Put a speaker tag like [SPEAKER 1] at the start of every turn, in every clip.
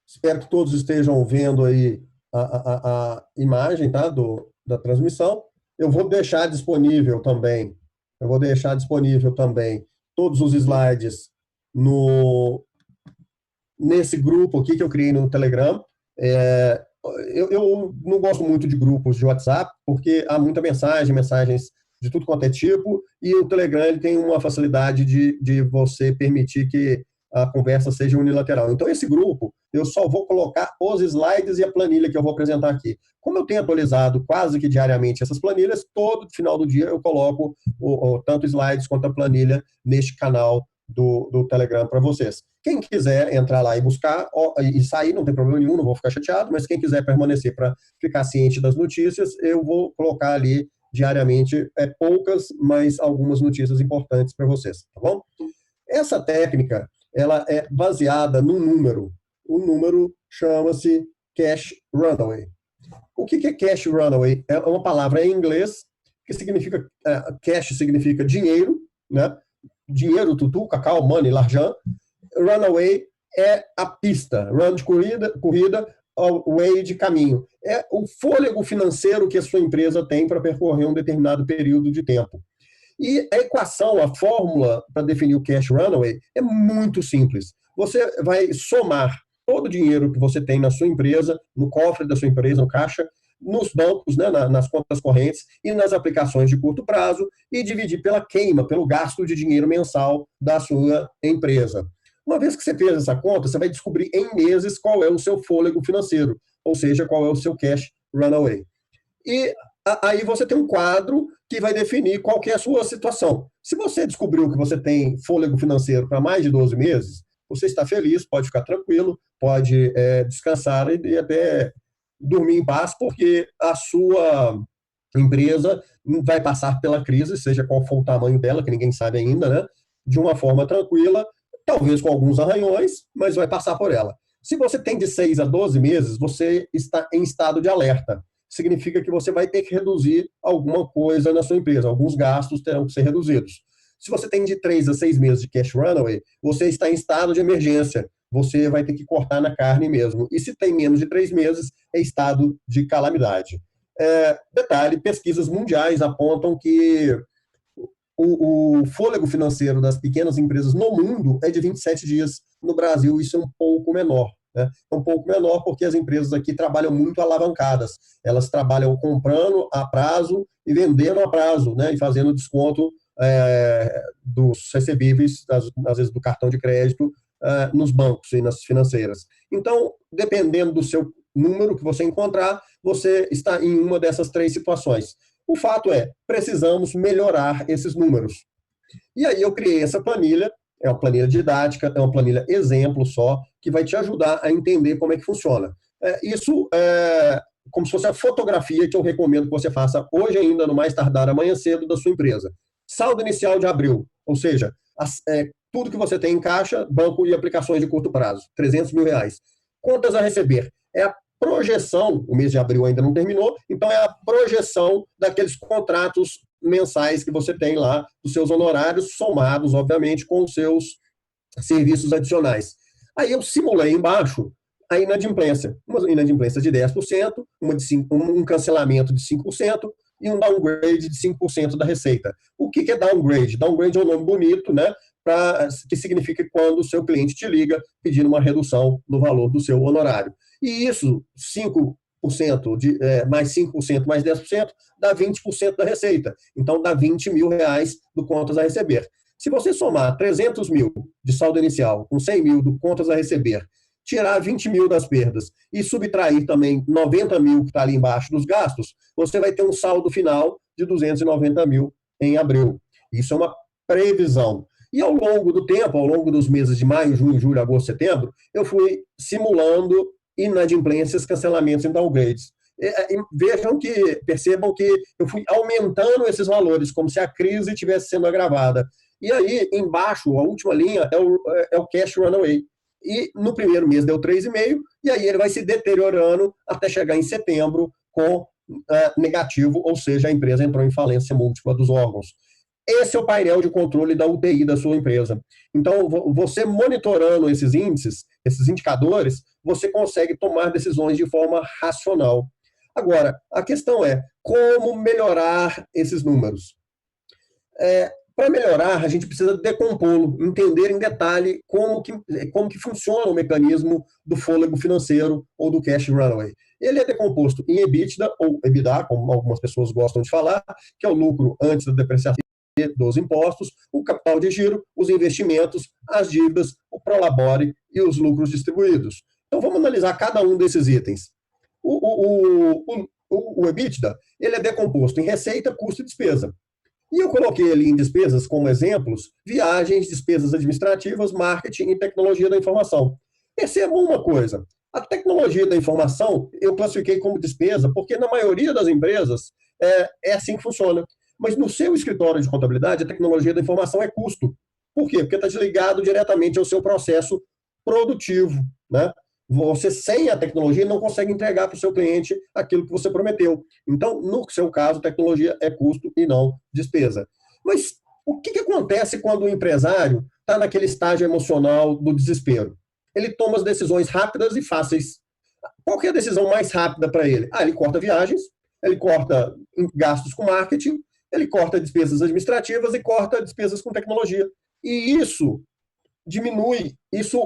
[SPEAKER 1] Espero que todos estejam vendo aí a imagem, tá, da transmissão. Eu vou deixar disponível também, eu vou deixar disponível também todos os slides no, nesse grupo aqui que eu criei no Telegram. É, eu não gosto muito de grupos de WhatsApp, porque há muita mensagens de tudo quanto é tipo, e o Telegram ele tem uma facilidade de você permitir que a conversa seja unilateral. Então, esse grupo, eu só vou colocar os slides e a planilha que eu vou apresentar aqui. Como eu tenho atualizado quase que diariamente essas planilhas, todo final do dia eu coloco tanto slides quanto a planilha neste canal do Telegram para vocês. Quem quiser entrar lá e buscar e sair, não tem problema nenhum, não vou ficar chateado, mas quem quiser permanecer para ficar ciente das notícias, eu vou colocar ali diariamente poucas, mas algumas notícias importantes para vocês, tá bom? Essa técnica, ela é baseada num número. O número chama-se Cash Runaway. O que é Cash Runaway? É uma palavra em inglês que significa, cash significa dinheiro, né? Dinheiro, tutu, cacau, money, l'argent. Runaway é a pista, run de corrida, way de caminho. É o fôlego financeiro que a sua empresa tem para percorrer um determinado período de tempo. E a equação, a fórmula para definir o cash runaway é muito simples. Você vai somar todo o dinheiro que você tem na sua empresa, no cofre da sua empresa, no caixa, nos bancos, né, nas contas correntes e nas aplicações de curto prazo e dividir pela queima, pelo gasto de dinheiro mensal da sua empresa. Uma vez que você fez essa conta, você vai descobrir em meses qual é o seu fôlego financeiro, ou seja, qual é o seu cash runaway. E aí você tem um quadro que vai definir qual que é a sua situação. Se você descobriu que você tem fôlego financeiro para mais de 12 meses, você está feliz, pode ficar tranquilo, pode descansar e até dormir em paz, porque a sua empresa vai passar pela crise, seja qual for o tamanho dela, que ninguém sabe ainda, né? De uma forma tranquila, talvez com alguns arranhões, mas vai passar por ela. Se você tem de 6 a 12 meses, você está em estado de alerta. Significa que você vai ter que reduzir alguma coisa na sua empresa, alguns gastos terão que ser reduzidos. Se você tem de 3 a 6 meses de cash runaway, você está em estado de emergência, você vai ter que cortar na carne mesmo. E se tem menos de 3 meses, é estado de calamidade. Detalhe, pesquisas mundiais apontam que o fôlego financeiro das pequenas empresas no mundo é de 27 dias. No Brasil, isso é um pouco menor. Né? É um pouco menor porque as empresas aqui trabalham muito alavancadas. Elas trabalham comprando a prazo e vendendo a prazo, né? E fazendo desconto dos recebíveis, às vezes do cartão de crédito, nos bancos e nas financeiras. Então, dependendo do seu número que você encontrar, você está em uma dessas três situações. O fato é, precisamos melhorar esses números. E aí eu criei essa planilha, é uma planilha didática, é uma planilha exemplo só, que vai te ajudar a entender como é que funciona. Isso é como se fosse a fotografia que eu recomendo que você faça hoje ainda, no mais tardar amanhã cedo, da sua empresa. Saldo inicial de abril, ou seja, tudo que você tem em caixa, banco e aplicações de curto prazo, R$300 mil. Contas a receber, é a projeção, o mês de abril ainda não terminou, então é a projeção daqueles contratos mensais que você tem lá, dos seus honorários, somados, obviamente, com os seus serviços adicionais. Aí eu simulei embaixo a inadimplência, uma inadimplência de 10%, um cancelamento de 5% e um downgrade de 5% da receita. O que é downgrade? Downgrade é um nome bonito, né? Que significa quando o seu cliente te liga pedindo uma redução no valor do seu honorário. E isso, 5% mais 5% mais 10%, dá 20% da receita. Então, dá R$20 mil do contas a receber. Se você somar 300 mil de saldo inicial com 100 mil do contas a receber, tirar 20 mil das perdas e subtrair também 90 mil que está ali embaixo dos gastos, você vai ter um saldo final de 290 mil em abril. Isso é uma previsão. E ao longo do tempo, ao longo dos meses de maio, junho, julho, agosto, setembro, eu fui simulando inadimplências, cancelamentos e downgrades. Percebam que eu fui aumentando esses valores, como se a crise estivesse sendo agravada. E aí, embaixo, a última linha é o cash runaway. E no primeiro mês deu 3,5, e aí ele vai se deteriorando até chegar em setembro com negativo, ou seja, a empresa entrou em falência múltipla dos órgãos. Esse é o painel de controle da UTI da sua empresa. Então, você monitorando esses índices, esses indicadores, você consegue tomar decisões de forma racional. Agora, a questão é como melhorar esses números. Para melhorar, a gente precisa decompô-lo, entender em detalhe como que funciona o mecanismo do fôlego financeiro ou do cash runway. Ele é decomposto em EBITDA, ou EBITDA, como algumas pessoas gostam de falar, que é o lucro antes da depreciação dos impostos, o capital de giro, os investimentos, as dívidas, o prolabore e os lucros distribuídos. Então, vamos analisar cada um desses itens. O EBITDA, ele é decomposto em receita, custo e despesa. E eu coloquei ali em despesas como exemplos, viagens, despesas administrativas, marketing e tecnologia da informação. Percebam uma coisa, a tecnologia da informação eu classifiquei como despesa, porque na maioria das empresas é assim que funciona. Mas no seu escritório de contabilidade, a tecnologia da informação é custo. Por quê? Porque está desligado diretamente ao seu processo produtivo, né? Você, sem a tecnologia, não consegue entregar para o seu cliente aquilo que você prometeu. Então, no seu caso, tecnologia é custo e não despesa. Mas o que acontece quando o empresário está naquele estágio emocional do desespero? Ele toma as decisões rápidas e fáceis. Qual que é a decisão mais rápida para ele? Ele corta viagens, ele corta gastos com marketing, ele corta despesas administrativas e corta despesas com tecnologia. E isso diminui, isso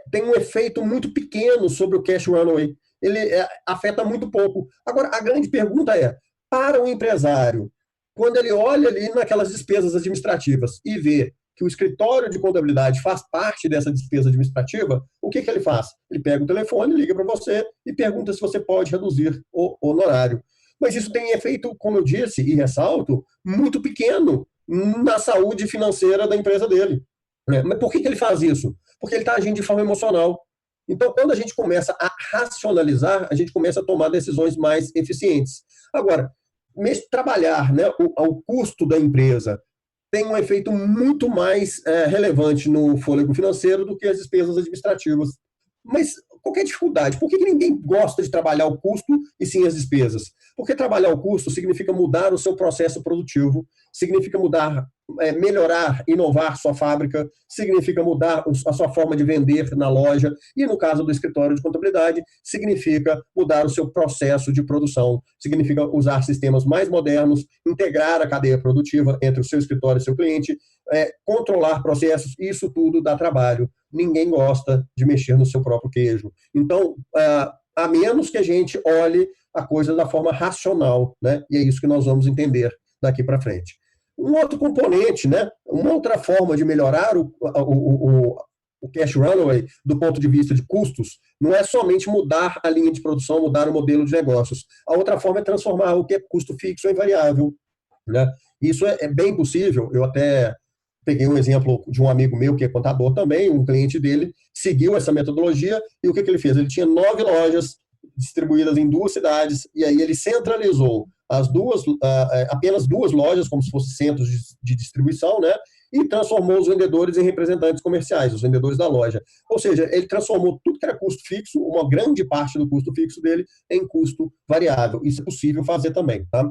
[SPEAKER 1] tem um efeito muito pequeno sobre o cash runway. Ele afeta muito pouco. Agora, a grande pergunta é, para o empresário, quando ele olha ali naquelas despesas administrativas e vê que o escritório de contabilidade faz parte dessa despesa administrativa, o que ele faz? Ele pega o telefone, liga para você e pergunta se você pode reduzir o honorário. Mas isso tem efeito, como eu disse e ressalto, muito pequeno na saúde financeira da empresa dele. Mas por que ele faz isso? Porque ele está agindo de forma emocional. Então, quando a gente começa a racionalizar, a gente começa a tomar decisões mais eficientes. Agora, trabalhar, né, o custo da empresa tem um efeito muito mais relevante no fôlego financeiro do que as despesas administrativas. Mas qual que é a dificuldade? Por que ninguém gosta de trabalhar o custo e sim as despesas? Porque trabalhar o custo significa mudar o seu processo produtivo, significa mudar, melhorar, inovar sua fábrica, significa mudar a sua forma de vender na loja, e no caso do escritório de contabilidade, significa mudar o seu processo de produção, significa usar sistemas mais modernos, integrar a cadeia produtiva entre o seu escritório e seu cliente, controlar processos, isso tudo dá trabalho. Ninguém gosta de mexer no seu próprio queijo. Então, a menos que a gente olhe a coisa da forma racional, né? E é isso que nós vamos entender daqui para frente. Um outro componente, né? Uma outra forma de melhorar o cash runway do ponto de vista de custos não é somente mudar a linha de produção, mudar o modelo de negócios. A outra forma é transformar o que é custo fixo em variável, né? Isso é bem possível. Eu até peguei um exemplo de um amigo meu que é contador também, um cliente dele seguiu essa metodologia e o que ele fez? Ele tinha 9 lojas distribuídas em 2 cidades e aí ele centralizou apenas 2 lojas, como se fossem centros de distribuição, né? E transformou os vendedores em representantes comerciais, os vendedores da loja. Ou seja, ele transformou tudo que era custo fixo, uma grande parte do custo fixo dele, em custo variável. Isso é possível fazer também, tá?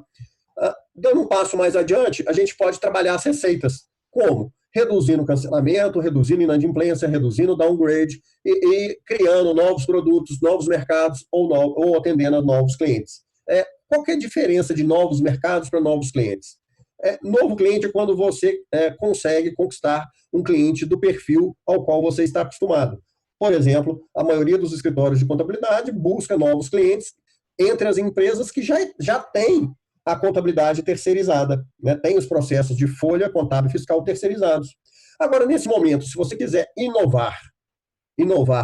[SPEAKER 1] Dando um passo mais adiante, a gente pode trabalhar as receitas. Como? Reduzindo o cancelamento, reduzindo inadimplência, reduzindo o downgrade e criando novos produtos, novos mercados ou atendendo a novos clientes. Qual que é a diferença de novos mercados para novos clientes? Novo cliente é quando você consegue conquistar um cliente do perfil ao qual você está acostumado. Por exemplo, a maioria dos escritórios de contabilidade busca novos clientes entre as empresas que já têm a contabilidade terceirizada, né? Tem os processos de folha, contábil e fiscal terceirizados. Agora, nesse momento, se você quiser inovar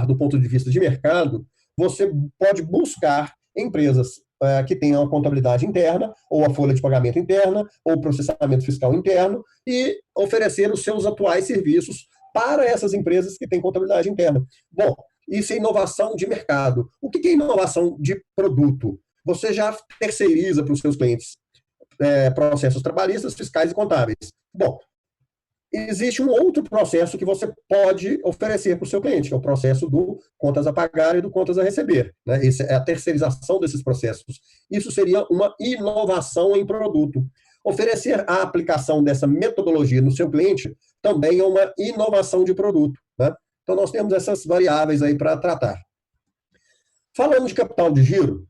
[SPEAKER 1] do ponto de vista de mercado, você pode buscar empresas que tenham a contabilidade interna, ou a folha de pagamento interna, ou o processamento fiscal interno, e oferecer os seus atuais serviços para essas empresas que têm contabilidade interna. Bom, isso é inovação de mercado. O que é inovação de produto? Você já terceiriza para os seus clientes processos trabalhistas, fiscais e contábeis. Bom, existe um outro processo que você pode oferecer para o seu cliente, que é o processo do contas a pagar e do contas a receber, né? Essa é a terceirização desses processos. Isso seria uma inovação em produto. Oferecer a aplicação dessa metodologia no seu cliente também é uma inovação de produto, né? Então, nós temos essas variáveis aí para tratar. Falando de capital de giro,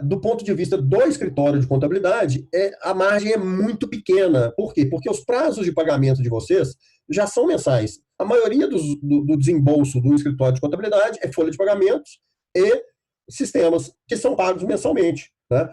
[SPEAKER 1] do ponto de vista do escritório de contabilidade, a margem é muito pequena. Por quê? Porque os prazos de pagamento de vocês já são mensais. A maioria do desembolso do escritório de contabilidade é folha de pagamentos e sistemas que são pagos mensalmente, né?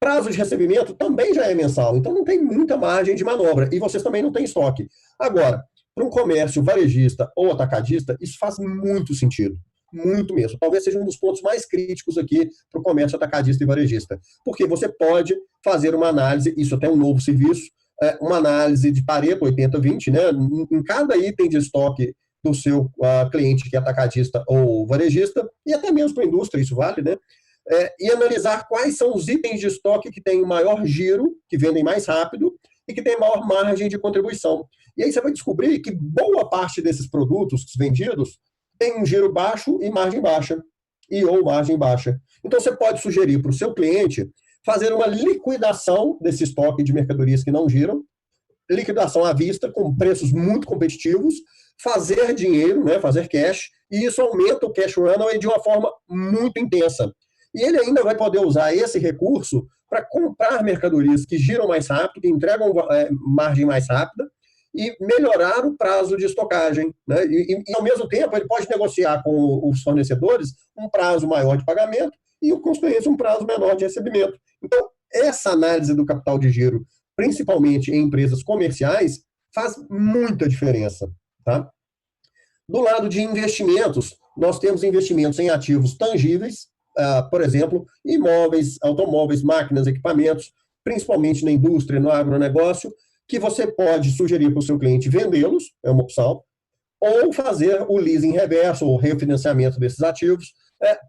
[SPEAKER 1] Prazo de recebimento também já é mensal, então não tem muita margem de manobra e vocês também não têm estoque. Agora, para um comércio varejista ou atacadista, isso faz muito sentido. Muito mesmo. Talvez seja um dos pontos mais críticos aqui para o comércio atacadista e varejista. Porque você pode fazer uma análise, isso até é um novo serviço, uma análise de Pareto 80-20, né? Em cada item de estoque do seu cliente que é atacadista ou varejista, e até mesmo para a indústria, isso vale, né? E analisar quais são os itens de estoque que têm maior giro, que vendem mais rápido e que têm maior margem de contribuição. E aí você vai descobrir que boa parte desses produtos vendidos tem um giro baixo e margem baixa, ou margem baixa. Então você pode sugerir para o seu cliente fazer uma liquidação desse estoque de mercadorias que não giram, liquidação à vista, com preços muito competitivos, fazer dinheiro, né, fazer cash, e isso aumenta o cash runway de uma forma muito intensa. E ele ainda vai poder usar esse recurso para comprar mercadorias que giram mais rápido, que entregam margem mais rápida, e melhorar o prazo de estocagem, né? E, ao mesmo tempo, ele pode negociar com os fornecedores um prazo maior de pagamento e com os clientes um prazo menor de recebimento. Então, essa análise do capital de giro, principalmente em empresas comerciais, faz muita diferença, tá? Do lado de investimentos, nós temos investimentos em ativos tangíveis, por exemplo, imóveis, automóveis, máquinas, equipamentos, principalmente na indústria, no agronegócio, que você pode sugerir para o seu cliente vendê-los, é uma opção, ou fazer o leasing reverso, ou refinanciamento desses ativos.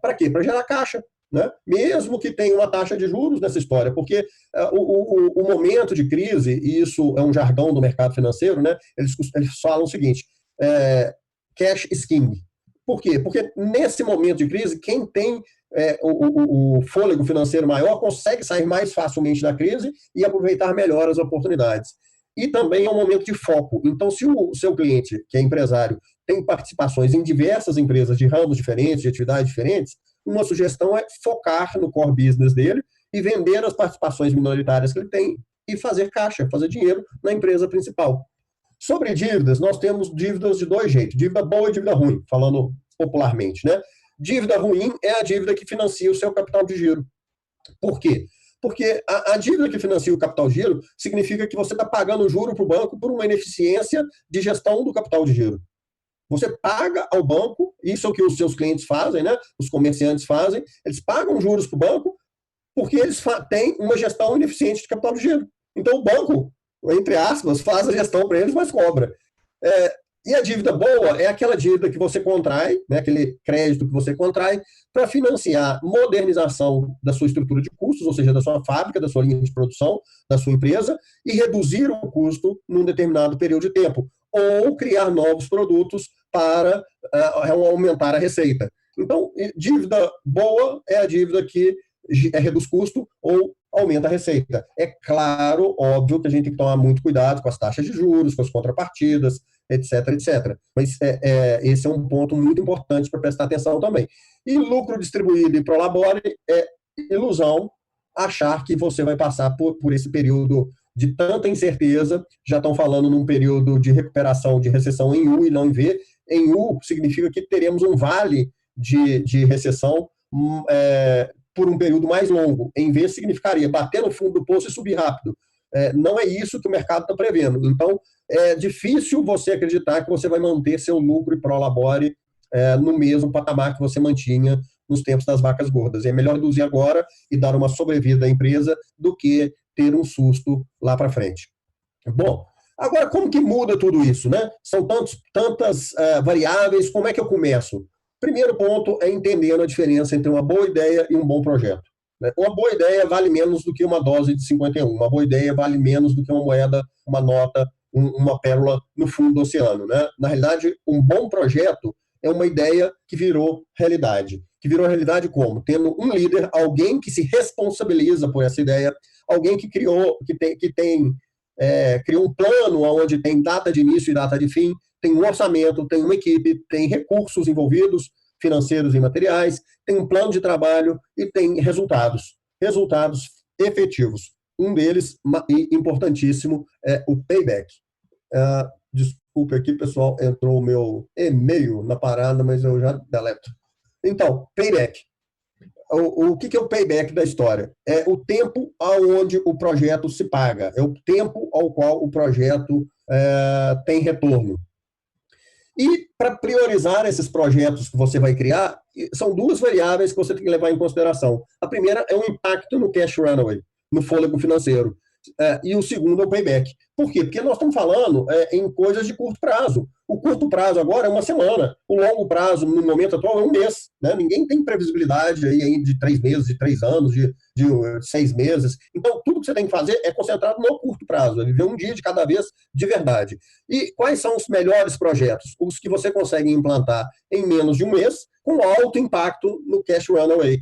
[SPEAKER 1] Para quê? Para gerar caixa, né? Mesmo que tenha uma taxa de juros nessa história, porque o momento de crise, e isso é um jargão do mercado financeiro, né? Eles falam o seguinte, cash is king. Por quê? Porque nesse momento de crise, quem tem o fôlego financeiro maior consegue sair mais facilmente da crise e aproveitar melhor as oportunidades. E também é um momento de foco. Então, se o seu cliente, que é empresário, tem participações em diversas empresas de ramos diferentes, de atividades diferentes, uma sugestão é focar no core business dele e vender as participações minoritárias que ele tem e fazer caixa, fazer dinheiro na empresa principal. Sobre dívidas, nós temos dívidas de dois jeitos, dívida boa e dívida ruim, falando popularmente, né? Dívida ruim é a dívida que financia o seu capital de giro. Por quê? Porque a dívida que financia o capital de giro significa que você está pagando juro para o banco por uma ineficiência de gestão do capital de giro. Você paga ao banco, isso é o que os seus clientes fazem, né? Os comerciantes fazem, eles pagam juros para o banco porque eles têm uma gestão ineficiente de capital de giro. Então o banco, entre aspas, faz a gestão para eles, mas cobra. E a dívida boa é aquela dívida que você contrai, né, aquele crédito que você contrai, para financiar modernização da sua estrutura de custos, ou seja, da sua fábrica, da sua linha de produção, da sua empresa, e reduzir o custo num determinado período de tempo, ou criar novos produtos para aumentar a receita. Então, dívida boa é a dívida que reduz custo ou aumenta a receita. É claro, óbvio, que a gente tem que tomar muito cuidado com as taxas de juros, com as contrapartidas, etc, etc. Mas esse é um ponto muito importante para prestar atenção também. E lucro distribuído e prolabore é ilusão achar que você vai passar por esse período de tanta incerteza. Já estão falando num período de recuperação de recessão em U e não em V. Em U significa que teremos um vale de recessão por um período mais longo. Em V significaria bater no fundo do poço e subir rápido. Não é isso que o mercado está prevendo. Então, é difícil você acreditar que você vai manter seu lucro e prolabore no mesmo patamar que você mantinha nos tempos das vacas gordas. É melhor reduzir agora e dar uma sobrevida à empresa do que ter um susto lá para frente. Bom, agora como que muda tudo isso, né? São tantas variáveis, como é que eu começo? Primeiro ponto é entendendo a diferença entre uma boa ideia e um bom projeto. Uma boa ideia vale menos do que uma dose de 51. Uma boa ideia vale menos do que uma moeda, uma nota, uma pérola no fundo do oceano, né? Na realidade, um bom projeto é uma ideia que virou realidade. Que virou realidade como? Tendo um líder, alguém que se responsabiliza por essa ideia, alguém que criou, que tem cria um plano onde tem data de início e data de fim, tem um orçamento, tem uma equipe, tem recursos envolvidos, financeiros e materiais, tem um plano de trabalho e tem resultados efetivos. Um deles, importantíssimo, é o payback. Desculpe aqui, pessoal, entrou o meu e-mail na parada, mas eu já deleto. Então, payback. O que é o payback da história? É o tempo aonde o projeto se paga, é o tempo ao qual o projeto tem retorno. E para priorizar esses projetos que você vai criar, são duas variáveis que você tem que levar em consideração. A primeira é o impacto no cash runway, no fôlego financeiro. E o segundo é o payback. Por quê? Porque nós estamos falando em coisas de curto prazo. O curto prazo agora é uma semana. O longo prazo, no momento atual, é um mês. Né? Ninguém tem previsibilidade aí de 3 meses, de 3 anos, de 6 meses. Então, tudo que você tem que fazer é concentrado no curto prazo, é viver um dia de cada vez de verdade. E quais são os melhores projetos? Os que você consegue implantar em menos de um mês, com alto impacto no cash runway.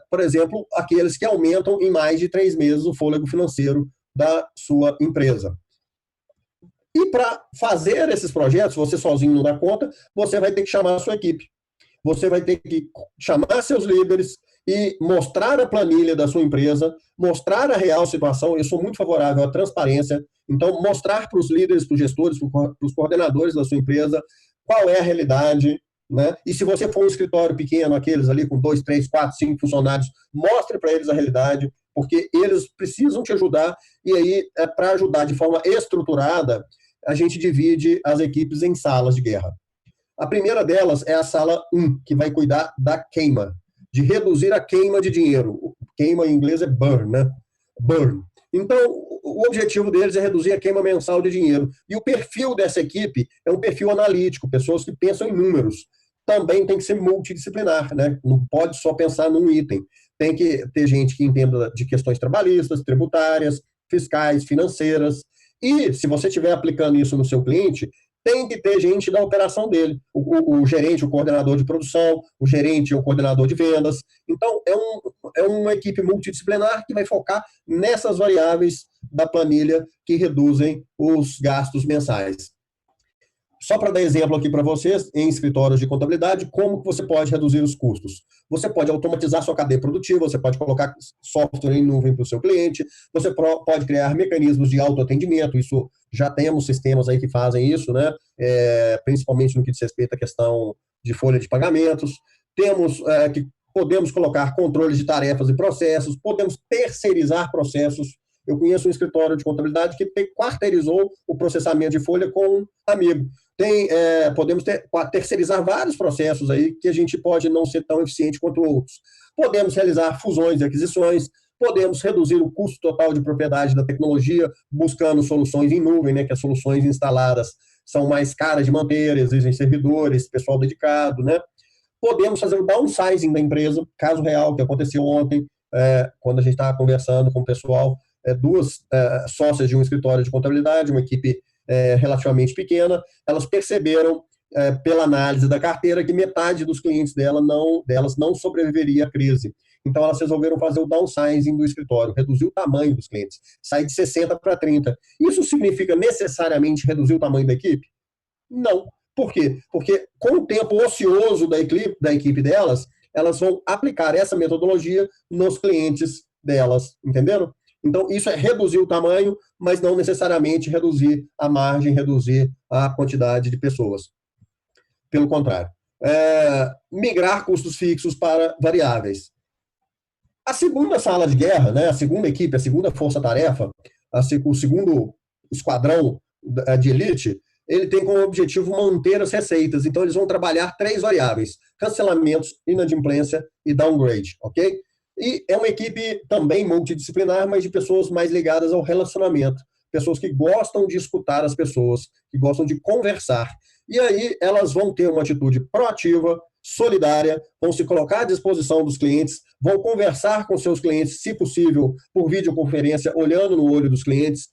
[SPEAKER 1] Por exemplo, aqueles que aumentam em mais de 3 meses o fôlego financeiro da sua empresa. E para fazer esses projetos, você sozinho não dá conta, você vai ter que chamar a sua equipe. Você vai ter que chamar seus líderes e mostrar a planilha da sua empresa, mostrar a real situação. Eu sou muito favorável à transparência. Então, mostrar para os líderes, para os gestores, para os coordenadores da sua empresa qual é a realidade, né? E se você for um escritório pequeno, aqueles ali com 2, 3, 4, 5 funcionários, mostre para eles a realidade, porque eles precisam te ajudar. E aí, para ajudar de forma estruturada, a gente divide as equipes em salas de guerra. A primeira delas é a sala 1, que vai cuidar da queima, de reduzir a queima de dinheiro. Queima em inglês é burn, né? Burn. Então, o objetivo deles é reduzir a queima mensal de dinheiro. E o perfil dessa equipe é um perfil analítico, pessoas que pensam em números. Também tem que ser multidisciplinar, né? Não pode só pensar num item. Tem que ter gente que entenda de questões trabalhistas, tributárias, fiscais, financeiras. E, se você estiver aplicando isso no seu cliente, tem que ter gente da operação dele. O gerente, o coordenador de produção, o gerente, o coordenador de vendas. Então, é uma equipe multidisciplinar que vai focar nessas variáveis da planilha que reduzem os gastos mensais. Só para dar exemplo aqui para vocês, em escritórios de contabilidade, como que você pode reduzir os custos? Você pode automatizar sua cadeia produtiva, você pode colocar software em nuvem para o seu cliente, você pode criar mecanismos de autoatendimento, isso já temos sistemas aí que fazem isso, né? Principalmente no que diz respeito à questão de folha de pagamentos. Podemos colocar controles de tarefas e processos, podemos terceirizar processos. Eu conheço um escritório de contabilidade que quarteirizou o processamento de folha com um amigo. Podemos terceirizar vários processos aí que a gente pode não ser tão eficiente quanto outros. Podemos realizar fusões e aquisições, podemos reduzir o custo total de propriedade da tecnologia, buscando soluções em nuvem, né, que as soluções instaladas são mais caras de manter, exigem servidores, pessoal dedicado, né? Podemos fazer o downsizing da empresa, caso real que aconteceu ontem, quando a gente estava conversando com o pessoal, duas sócias de um escritório de contabilidade, uma equipe relativamente pequena, elas perceberam, pela análise da carteira, que metade dos clientes delas não sobreviveria à crise. Então, elas resolveram fazer o downsizing do escritório, reduzir o tamanho dos clientes, sair de 60 para 30. Isso significa necessariamente reduzir o tamanho da equipe? Não. Por quê? Porque com o tempo ocioso da equipe delas, elas vão aplicar essa metodologia nos clientes delas, entenderam? Então, isso é reduzir o tamanho, mas não necessariamente reduzir a margem, reduzir a quantidade de pessoas. Pelo contrário. Migrar custos fixos para variáveis. A segunda sala de guerra, né, a segunda equipe, a segunda força-tarefa, o segundo esquadrão de elite, ele tem como objetivo manter as receitas. Então, eles vão trabalhar 3 variáveis: cancelamentos, inadimplência e downgrade, ok? E é uma equipe também multidisciplinar, mas de pessoas mais ligadas ao relacionamento. Pessoas que gostam de escutar as pessoas, que gostam de conversar. E aí elas vão ter uma atitude proativa, solidária, vão se colocar à disposição dos clientes, vão conversar com seus clientes, se possível, por videoconferência, olhando no olho dos clientes.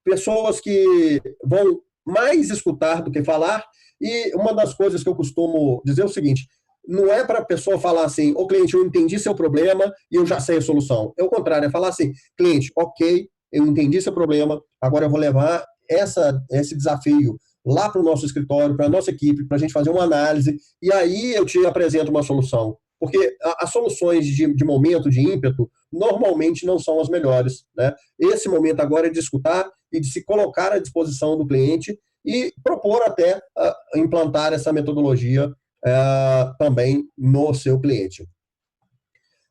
[SPEAKER 1] Pessoas que vão mais escutar do que falar. E uma das coisas que eu costumo dizer é o seguinte: não é para a pessoa falar assim, cliente, eu entendi seu problema e eu já sei a solução. É o contrário, é falar assim, cliente, ok, eu entendi seu problema, agora eu vou levar esse desafio lá para o nosso escritório, para a nossa equipe, para a gente fazer uma análise, e aí eu te apresento uma solução. Porque as soluções de momento, de ímpeto, normalmente não são as melhores, né? Esse momento agora é de escutar e de se colocar à disposição do cliente e propor até implantar essa metodologia também no seu cliente.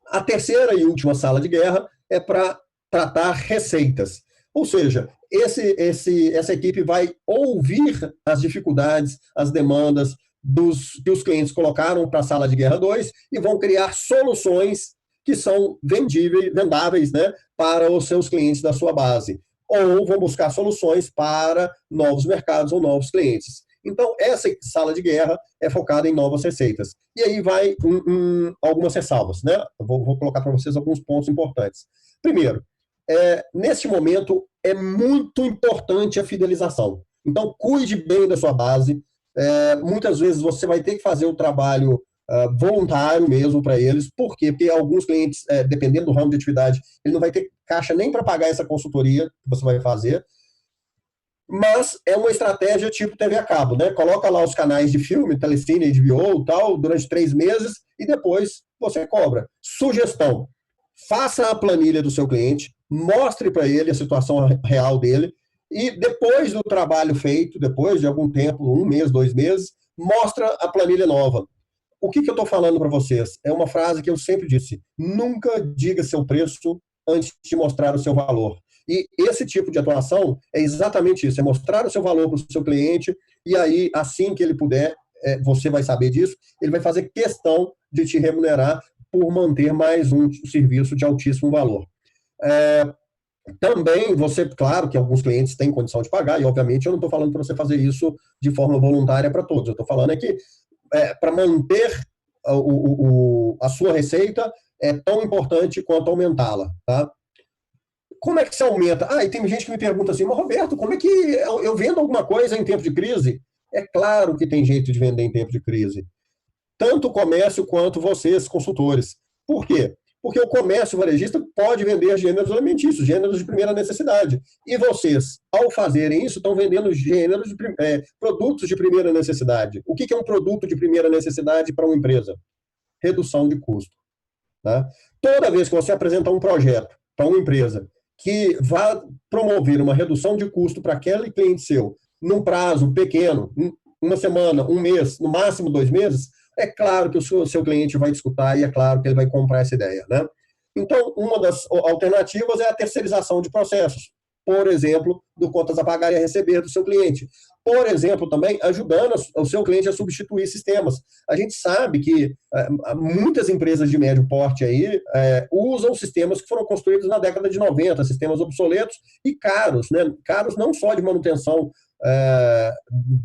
[SPEAKER 1] A terceira e última sala de guerra é para tratar receitas. Ou seja, essa equipe vai ouvir as dificuldades, as demandas que os clientes colocaram para a sala de guerra 2 e vão criar soluções que são vendáveis, né, para os seus clientes da sua base. Ou vão buscar soluções para novos mercados ou novos clientes. Então, essa sala de guerra é focada em novas receitas. E aí vai algumas ressalvas, né? Vou colocar para vocês alguns pontos importantes. Primeiro, neste momento, é muito importante a fidelização. Então, cuide bem da sua base. Muitas vezes você vai ter que fazer um trabalho voluntário mesmo para eles. Por quê? Porque alguns clientes, dependendo do ramo de atividade, ele não vai ter caixa nem para pagar essa consultoria que você vai fazer. Mas é uma estratégia tipo TV a cabo, né? Coloca lá os canais de filme, Telecine, HBO, tal, durante 3 meses e depois você cobra. Sugestão: faça a planilha do seu cliente, mostre para ele a situação real dele e depois do trabalho feito, depois de algum tempo, 1 mês, 2 meses, mostra a planilha nova. O que eu estou falando para vocês? É uma frase que eu sempre disse: nunca diga seu preço antes de mostrar o seu valor. E esse tipo de atuação é exatamente isso, é mostrar o seu valor para o seu cliente, e aí, assim que ele puder, você vai saber disso, ele vai fazer questão de te remunerar por manter mais um serviço de altíssimo valor. Também você, claro que alguns clientes têm condição de pagar, e obviamente eu não estou falando para você fazer isso de forma voluntária para todos, eu estou falando aqui para manter a sua receita é tão importante quanto aumentá-la, tá? Como é que se aumenta? E tem gente que me pergunta assim, mas Roberto, como é que eu vendo alguma coisa em tempo de crise? É claro que tem jeito de vender em tempo de crise. Tanto o comércio quanto vocês, consultores. Por quê? Porque o comércio varejista pode vender gêneros alimentícios, gêneros de primeira necessidade. E vocês, ao fazerem isso, estão vendendo produtos de primeira necessidade. O que é um produto de primeira necessidade para uma empresa? Redução de custo. Tá? Toda vez que você apresentar um projeto para uma empresa que vai promover uma redução de custo para aquele cliente seu, num prazo pequeno, 1 semana, 1 mês, no máximo 2 meses, é claro que o seu cliente vai te escutar e é claro que ele vai comprar essa ideia, né? Então, uma das alternativas é a terceirização de processos. Por exemplo, do contas a pagar e a receber do seu cliente. Por exemplo, também ajudando o seu cliente a substituir sistemas. A gente sabe que muitas empresas de médio porte aí usam sistemas que foram construídos na década de 90, sistemas obsoletos e caros, né? Caros não só de manutenção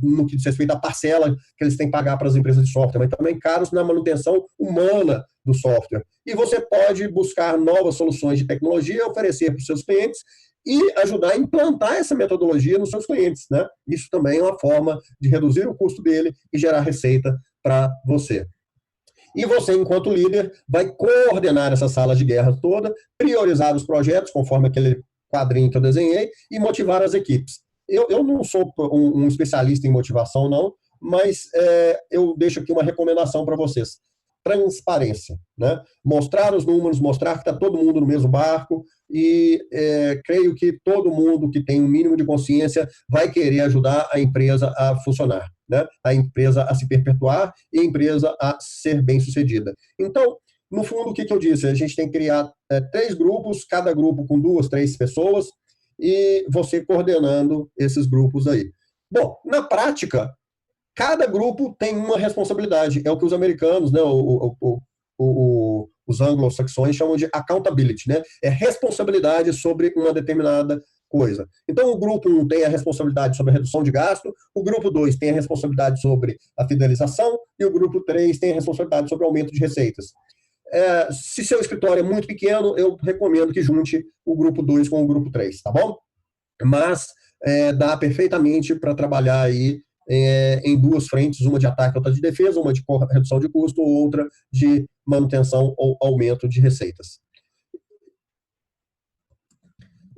[SPEAKER 1] no que diz respeito à parcela que eles têm que pagar para as empresas de software, mas também caros na manutenção humana do software. E você pode buscar novas soluções de tecnologia, oferecer para os seus clientes e ajudar a implantar essa metodologia nos seus clientes, né? Isso também é uma forma de reduzir o custo dele e gerar receita para você. E você, enquanto líder, vai coordenar essa sala de guerra toda, priorizar os projetos, conforme aquele quadrinho que eu desenhei, e motivar as equipes. Eu não sou um especialista em motivação, não, mas eu deixo aqui uma recomendação para vocês. Transparência, né? Mostrar os números, mostrar que está todo mundo no mesmo barco e creio que todo mundo que tem um mínimo de consciência vai querer ajudar a empresa a funcionar, né? A empresa a se perpetuar e a empresa a ser bem-sucedida. Então, no fundo, o que eu disse? A gente tem que criar 3 grupos, cada grupo com 2, 3 pessoas, e você coordenando esses grupos aí. Bom, na prática, cada grupo tem uma responsabilidade. É o que os americanos, né, os anglo-saxões chamam de accountability, né? É responsabilidade sobre uma determinada coisa. Então, o grupo 1 tem a responsabilidade sobre a redução de gasto, o grupo 2 tem a responsabilidade sobre a fidelização e o grupo 3 tem a responsabilidade sobre o aumento de receitas. Se seu escritório é muito pequeno, eu recomendo que junte o grupo 2 com o grupo 3, tá bom? Mas dá perfeitamente para trabalhar aí em 2 frentes, uma de ataque e outra de defesa, uma de redução de custo, outra de manutenção ou aumento de receitas.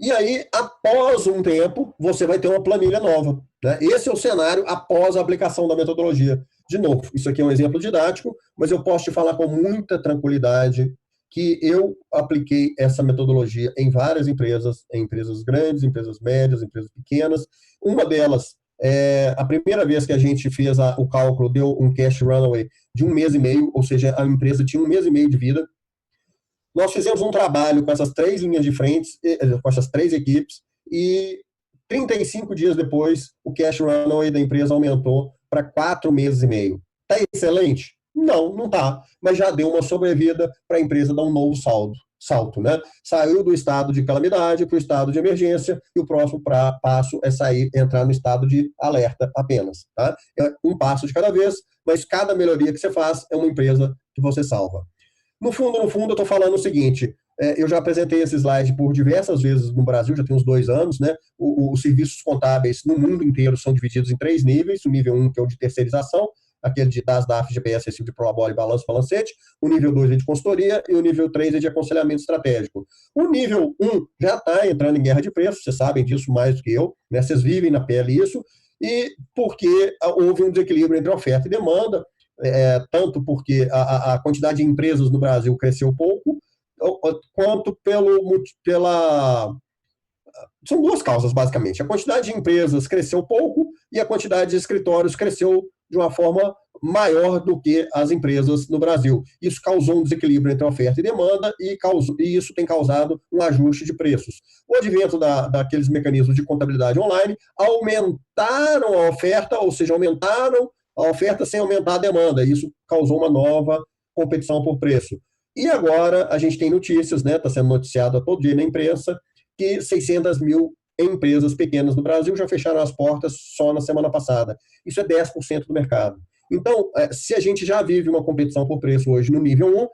[SPEAKER 1] E aí, após um tempo, você vai ter uma planilha nova, né? Esse é o cenário após a aplicação da metodologia. De novo, isso aqui é um exemplo didático, mas eu posso te falar com muita tranquilidade que eu apliquei essa metodologia em várias empresas, em empresas grandes, empresas médias, empresas pequenas. Uma delas, a primeira vez que a gente fez o cálculo, deu um cash runway de 1 mês e meio, ou seja, a empresa tinha 1 mês e meio de vida. Nós fizemos um trabalho com essas 3 linhas de frente, com essas 3 equipes, e 35 dias depois, o cash runway da empresa aumentou para 4 meses e meio. Está excelente? Não, não está. Mas já deu uma sobrevida para a empresa dar um novo salto, né? Saiu do estado de calamidade para o estado de emergência, e o próximo passo é entrar no estado de alerta apenas. Tá? É um passo de cada vez, mas cada melhoria que você faz é uma empresa que você salva. No fundo, eu estou falando o seguinte, eu já apresentei esse slide por diversas vezes no Brasil, já tem uns 2 anos, né? Os serviços contábeis no mundo inteiro são divididos em 3 níveis, o nível 1, que é o de terceirização, aquele de DAS, DAF, GPS, recibo de prolabore, balanço, balancete, o nível 2 é de consultoria e o nível 3 é de aconselhamento estratégico. O nível 1 já está entrando em guerra de preços, vocês sabem disso mais do que eu, né? Vocês vivem na pele isso, e porque houve um desequilíbrio entre oferta e demanda, tanto porque a quantidade de empresas no Brasil cresceu pouco, quanto pela... São 2 causas, basicamente. A quantidade de empresas cresceu pouco e a quantidade de escritórios cresceu de uma forma maior do que as empresas no Brasil. Isso causou um desequilíbrio entre oferta e demanda e isso tem causado um ajuste de preços. O advento daqueles mecanismos de contabilidade online aumentaram a oferta, ou seja, aumentaram a oferta sem aumentar a demanda. Isso causou uma nova competição por preço. E agora a gente tem notícias, né? Está sendo noticiado a todo dia na imprensa, que 600 mil empresas pequenas no Brasil já fecharam as portas só na semana passada. Isso é 10% do mercado. Então, se a gente já vive uma competição por preço hoje no nível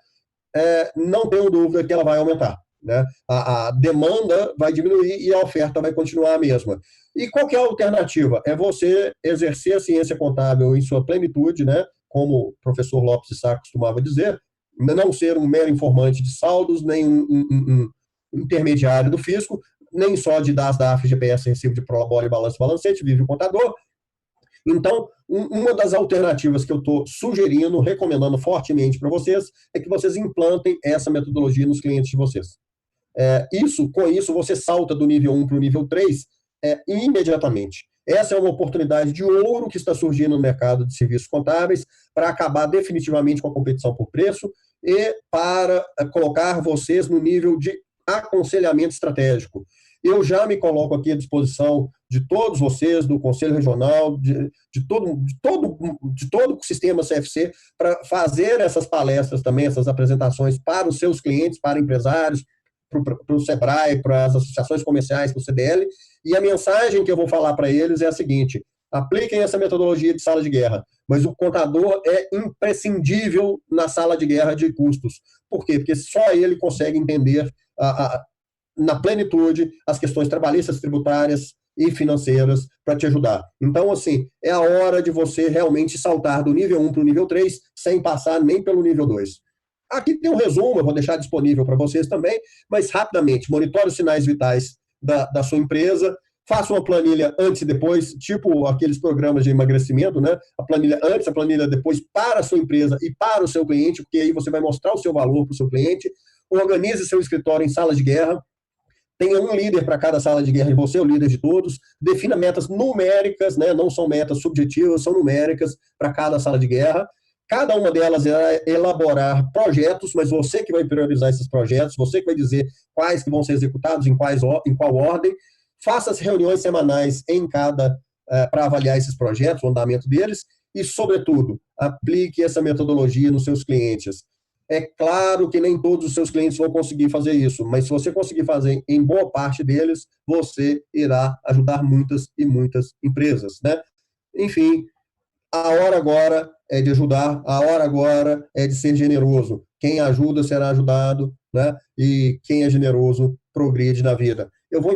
[SPEAKER 1] 1, não tenho dúvida que ela vai aumentar. Né? A demanda vai diminuir e a oferta vai continuar a mesma. E qual que é a alternativa? É você exercer a ciência contábil em sua plenitude, né? Como o professor Lopes de Sá costumava dizer, não ser um mero informante de saldos, nem um intermediário do fisco, nem só de DAS, DAF, GPS, recibo de prolabore, balanço, balancete, vive o contador. Então, uma das alternativas que eu estou sugerindo, recomendando fortemente para vocês, é que vocês implantem essa metodologia nos clientes de vocês. Com isso, você salta do nível 1 para o nível 3 imediatamente. Essa é uma oportunidade de ouro que está surgindo no mercado de serviços contábeis para acabar definitivamente com a competição por preço e para colocar vocês no nível de aconselhamento estratégico. Eu já me coloco aqui à disposição de todos vocês, do Conselho Regional, de todo o sistema CFC, para fazer essas palestras também, essas apresentações para os seus clientes, para empresários, para o SEBRAE, para as associações comerciais, para o CDL, e a mensagem que eu vou falar para eles é a seguinte: apliquem essa metodologia de sala de guerra, mas o contador é imprescindível na sala de guerra de custos. Por quê? Porque só ele consegue entender na plenitude as questões trabalhistas, tributárias e financeiras para te ajudar. Então, assim, é a hora de você realmente saltar do nível 1 para o nível 3 sem passar nem pelo nível 2. Aqui tem um resumo, eu vou deixar disponível para vocês também, mas rapidamente, monitore os sinais vitais da sua empresa, faça uma planilha antes e depois, tipo aqueles programas de emagrecimento, né? A planilha antes, a planilha depois para a sua empresa e para o seu cliente, porque aí você vai mostrar o seu valor para o seu cliente. Organize seu escritório em salas de guerra, tenha um líder para cada sala de guerra e você é o líder de todos, defina metas numéricas, né? Não são metas subjetivas, são numéricas para cada sala de guerra. Cada uma delas é elaborar projetos, mas você que vai priorizar esses projetos, você que vai dizer quais que vão ser executados, em qual ordem. Faça as reuniões semanais para avaliar esses projetos, o andamento deles, e, sobretudo, aplique essa metodologia nos seus clientes. É claro que nem todos os seus clientes vão conseguir fazer isso, mas se você conseguir fazer em boa parte deles, você irá ajudar muitas e muitas empresas, né? Enfim, a hora agora é de ajudar, a hora agora é de ser generoso. Quem ajuda será ajudado, né? E quem é generoso progride na vida. Eu vou